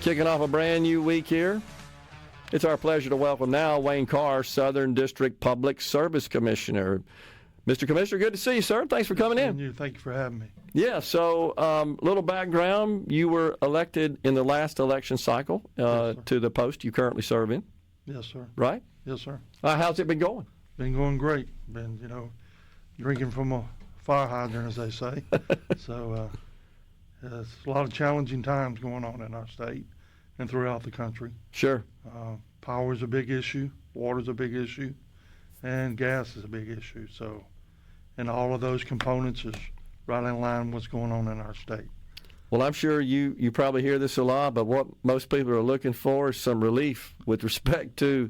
Kicking off a brand new week here. It's our pleasure to welcome now Wayne Carr, Southern District Public Service Commissioner. Mr. Commissioner, good to see you, sir. Thanks for coming in. Thank you for having me. Yeah, so little background. You were elected in the last election cycle to the post you currently serve in. Yes, sir. Right? Yes, sir. How's it been going? Been going great. Been, drinking from a fire hydrant, as they say. So it's a lot of challenging times going on in our state and throughout the country. Sure. Power is a big issue. Water is a big issue. And gas is a big issue. So, and all of those components is right in line with what's going on in our state. Well, I'm sure you probably hear this a lot, but what most people are looking for is some relief with respect to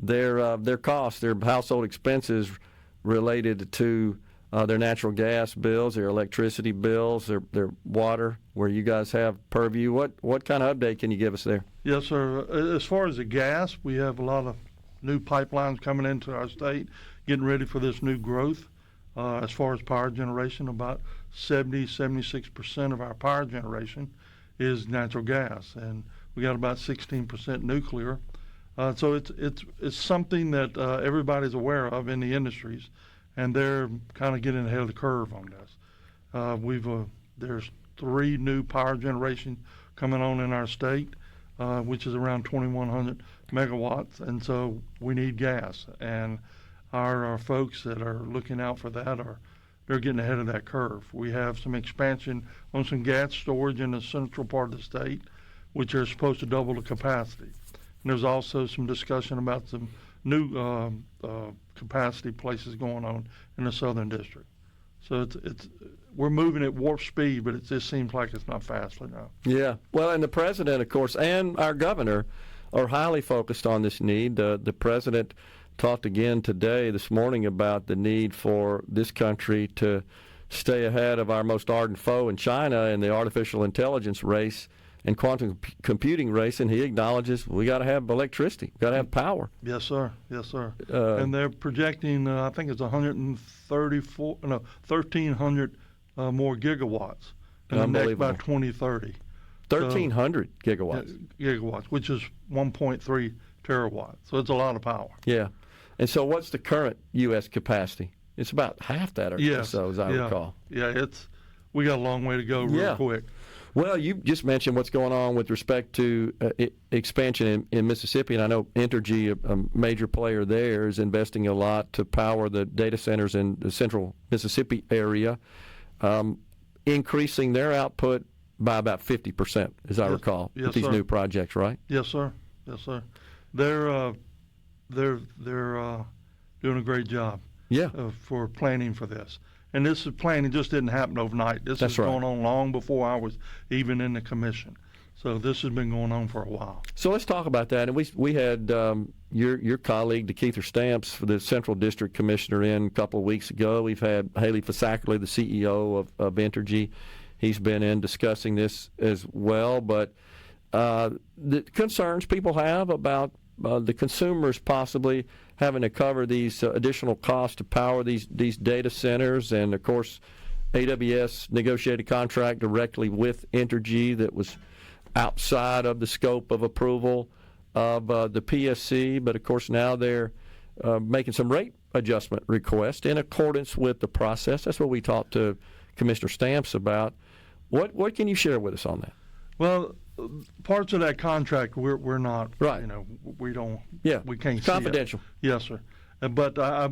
their costs, their household expenses related to their natural gas bills, their electricity bills, their water, where you guys have purview. What kind of update can you give us there? Yes, sir. As far as the gas, we have a lot of new pipelines coming into our state, getting ready for this new growth. As far as power generation, about 76% of our power generation is natural gas, and we got about 16% nuclear. So it's something that everybody's aware of in the industries, and they're kind of getting ahead of the curve on this. There's 3 new power generation coming on in our state, which is around 2,100 megawatts, and so we need gas. And our folks that are looking out for that they're getting ahead of that curve. We have some expansion on some gas storage in the central part of the state, which are supposed to double the capacity. And there's also some discussion about some new capacity places going on in the Southern District. So we're moving at warp speed, but it just seems like it's not fast enough. Yeah. Well, and the president, of course, and our governor are highly focused on this need. The president talked again this morning about the need for this country to stay ahead of our most ardent foe in China in the artificial intelligence race and quantum computing race, and he acknowledges we got to have electricity, got to have power. Yes, sir. Yes, sir. And they're projecting, I think it's 1,300 more gigawatts in the next by 2030. 1,300 gigawatts. Gigawatts, which is 1.3 terawatts. So it's a lot of power. Yeah. And so what's the current U.S. capacity? It's about half that or so, as I recall. Yeah, we got a long way to go real quick. Well, you just mentioned what's going on with respect to expansion in Mississippi, and I know Entergy, a major player there, is investing a lot to power the data centers in the central Mississippi area, increasing their output by about 50%, as I recall, with these new projects, right? Yes, sir. Yes, sir. They're doing a great job. For planning for this. And this planning just didn't happen overnight. This is going on long before I was even in the commission. So this has been going on for a while. So let's talk about that. And we had your colleague, DeKeither Stamps, for the Central District Commissioner, in a couple of weeks ago. We've had Haley Fasackerly, the CEO of Entergy. He's been in discussing this as well. But the concerns people have about the consumers possibly having to cover these additional costs to power these data centers, and of course AWS negotiated a contract directly with Entergy that was outside of the scope of approval of the PSC, but of course now they're making some rate adjustment requests in accordance with the process. That's what we talked to Commissioner Stamps about. What can you share with us on that? Well, parts of that contract we're not, right. We don't, we can't it's confidential. See it. Yes, sir. But I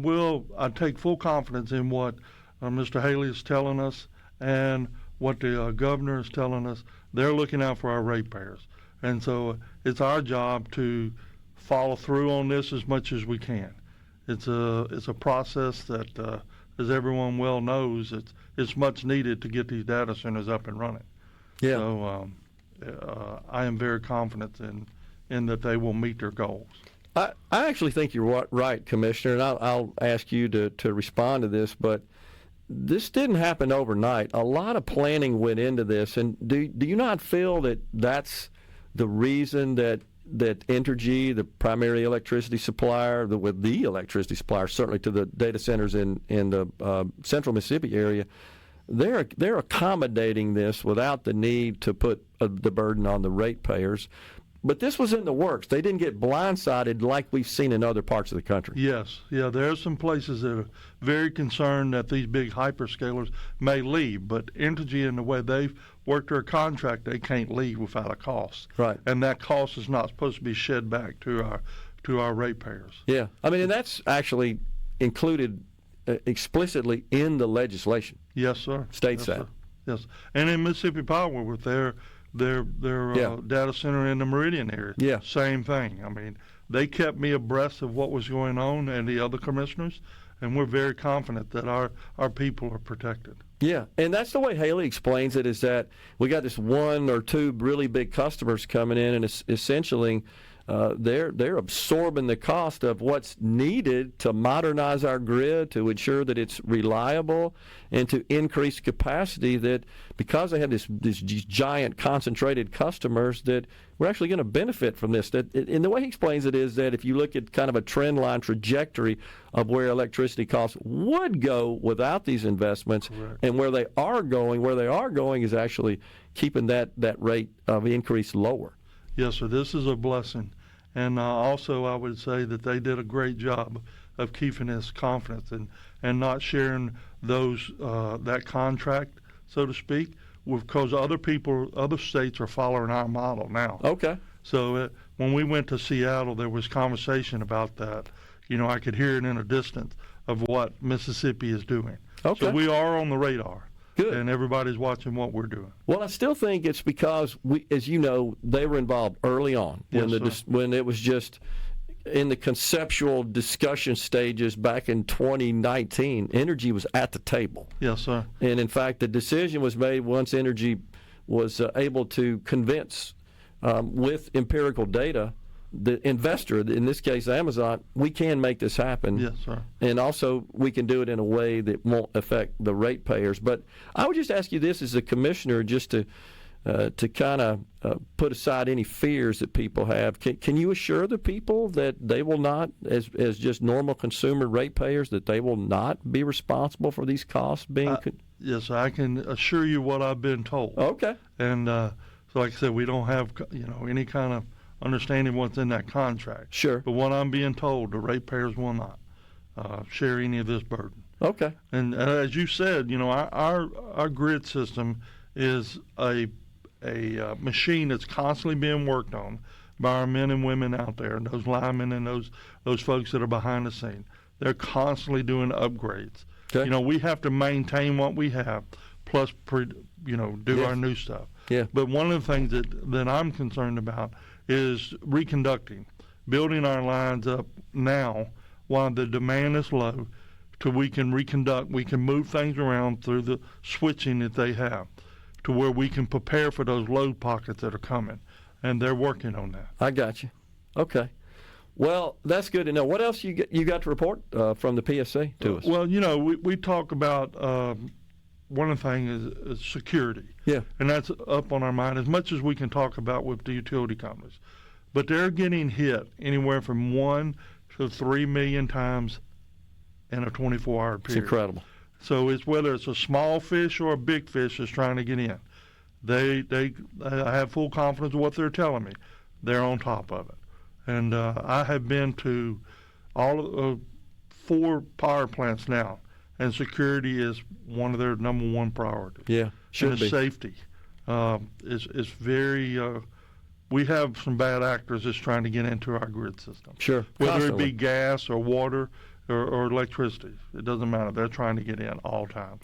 take full confidence in what Mr. Haley is telling us and what the governor is telling us. They're looking out for our ratepayers. And so it's our job to follow through on this as much as we can. It's a process that, as everyone well knows, it's much needed to get these data centers up and running. Yeah. So I am very confident in that they will meet their goals. I actually think you're right, Commissioner, and I'll ask you to respond to this, but this didn't happen overnight. A lot of planning went into this, and do you not feel that that's the reason that Entergy, the primary electricity supplier, the electricity supplier, certainly to the data centers in the central Mississippi area, they're accommodating this without the need to put the burden on the ratepayers. But this was in the works. They didn't get blindsided like we've seen in other parts of the country. Yes, yeah, there are some places that are very concerned that these big hyperscalers may leave, but Entergy, in the way they've worked their contract, they can't leave without a cost. Right. And that cost is not supposed to be shed back to our ratepayers. Yeah, I mean, and that's actually included explicitly in the legislation. Yes, sir. States yes, that. Sir. Yes, and in Mississippi Power with their data center in the Meridian area. Yeah. Same thing. I mean, they kept me abreast of what was going on and the other commissioners, and we're very confident that our people are protected. Yeah, and that's the way Haley explains it, is that we got this one or two really big customers coming in, and it's essentially they're absorbing the cost of what's needed to modernize our grid, to ensure that it's reliable, and to increase capacity, that because they have these giant concentrated customers, that we're actually going to benefit from this. And the way he explains it is that if you look at kind of a trend line trajectory of where electricity costs would go without these investments, correct, and where they are going is actually keeping that rate of increase lower. Yes, sir. This is a blessing. And also, I would say that they did a great job of keeping us confident and not sharing that contract, so to speak, because other states are following our model now. Okay. So when we went to Seattle, there was conversation about that. I could hear it in a distance of what Mississippi is doing. Okay. So we are on the radar. Good. And everybody's watching what we're doing. Well, I still think it's because as you know, they were involved early on when it was just in the conceptual discussion stages back in 2019. Entergy was at the table. Yes, sir. And in fact, the decision was made once Entergy was able to convince with empirical data the investor, in this case Amazon, we can make this happen. Yes, sir. And also we can do it in a way that won't affect the ratepayers. But I would just ask you this as a commissioner, just to kind of put aside any fears that people have. Can you assure the people that they will not, as just normal consumer ratepayers, that they will not be responsible for these costs being? Yes, I can assure you what I've been told. Okay. And so, like I said, we don't have any kind of understanding what's in that contract. Sure. But what I'm being told, the ratepayers will not share any of this burden. Okay. And as you said, our grid system is a machine that's constantly being worked on by our men and women out there, and those linemen and those folks that are behind the scene. They're constantly doing upgrades. Okay. We have to maintain what we have, plus do Yes. our new stuff. Yeah. But one of the things that I'm concerned about is reconducting, building our lines up now while the demand is low, till we can reconduct, we can move things around through the switching that they have, to where we can prepare for those load pockets that are coming. And they're working on that. I got you. Okay. Well, that's good to know. What else you got to report from the PSC to us? Well, we talk about one of the things is security. Yeah. And that's up on our mind as much as we can talk about with the utility companies. But they're getting hit anywhere from 1 to 3 million times in a 24-hour period. It's incredible. So it's whether it's a small fish or a big fish that's trying to get in. I have full confidence in what they're telling me. They're on top of it. And I have been to all of 4 power plants now, and security is one of their number one priorities. Yeah, should and be. Safety is very. We have some bad actors that's trying to get into our grid system. Sure. Whether Constantly. it be gas or water or electricity, it doesn't matter. They're trying to get in all times.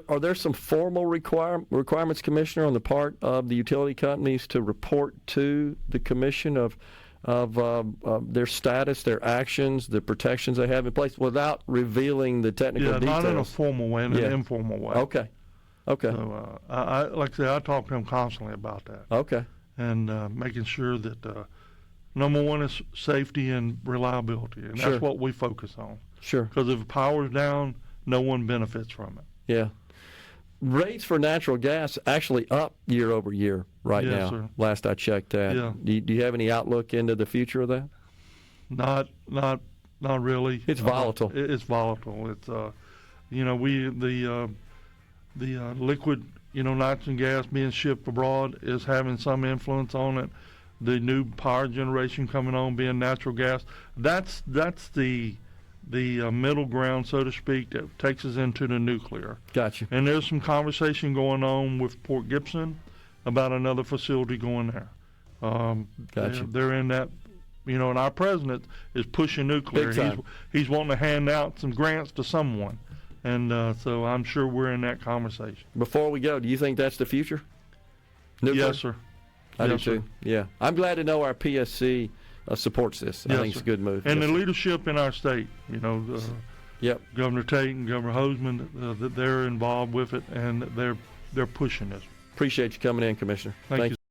Are there some formal requirements, Commissioner, on the part of the utility companies to report to the Commission of their status, their actions, the protections they have in place, without revealing the technical details? Not in a formal way, in an informal way. Okay. So, like I said, I talk to them constantly about that. Okay. And making sure that number one is safety and reliability, and Sure. that's what we focus on. Sure. Because if power's down, no one benefits from it. Yeah. Rates for natural gas actually up year over year right Yes, now. sir. Last I checked that. Yeah. Do you have any outlook into the future of that? Not really. It's volatile. It's volatile. It's liquid, nitrogen gas being shipped abroad is having some influence on it. The new power generation coming on being natural gas. That's the middle ground, so to speak, that takes us into the nuclear. Gotcha. And there's some conversation going on with Port Gibson about another facility going there. Gotcha. They're in that, and our president is pushing nuclear. Big time. He's wanting to hand out some grants to someone. And so I'm sure we're in that conversation. Before we go, do you think that's the future? Nuclear? Yes, sir. I do Yes, too. sir. Yeah. I'm glad to know our PSC supports this. I Yes, think it's a good move. And Yes, the sir. leadership in our state, Yep. Governor Tate and Governor Hoseman, that they're involved with it, and they're pushing this. Appreciate you coming in, Commissioner. Thank you.